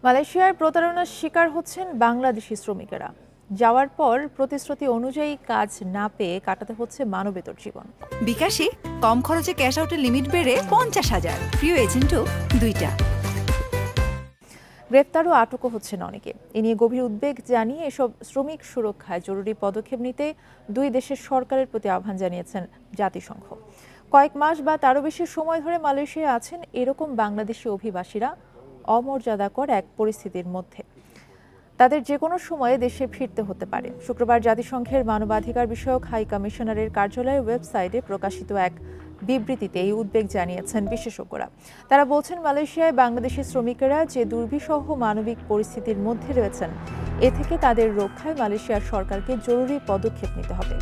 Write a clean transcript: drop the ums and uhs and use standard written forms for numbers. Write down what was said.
মালয়েশিয়ার প্রতারণার শিকার হচ্ছেন বাংলাদেশি শ্রমিকেরা। যাওয়ার পর প্রতিশ্রুতি অনুযায়ী কাজ না পেয়ে কাটাতে হচ্ছে মানবেতর জীবন। বিকাশে কম খরচে ক্যাশ আউটের লিমিট বেড়ে 50,000, প্রিয় এজেন্টও 2টা। গ্রেফতার ও আটকও হচ্ছেন অনেকে। এ নিয়ে গভীর উদ্বেগ জানিয়ে এসব শ্রমিক সুরক্ষায় জরুরি পদক্ষেপ নিতে দুই দেশের সরকারের প্রতি আহ্বান জানিয়েছেন জাতিসংঘ। কয়েক মাস বা তারও বেশি সময় ধরে মালয়েশিয়ায় আছেন এরকম বাংলাদেশি অভিবাসীরা অমর্যাদাকর এক পরিস্থিতির মধ্যে। তাদের যে কোনো সময়ে দেশে ফিরতে হতে পারে। শুক্রবার জাতিসংঘের মানবাধিকার বিষয়ক হাই কমিশনারের কার্যালয়ের ওয়েবসাইটে প্রকাশিত এক বিবৃতিতে এই উদ্বেগ জানিয়েছেন বিশেষজ্ঞরা। তারা বলছেন, মালয়েশিয়ায় বাংলাদেশি শ্রমিকেরা যে দুর্বিষহ মানবিক পরিস্থিতির মধ্যে রয়েছেন, এ থেকে তাদের রক্ষায় মালয়েশিয়ার সরকারকে জরুরি পদক্ষেপ নিতে হবে।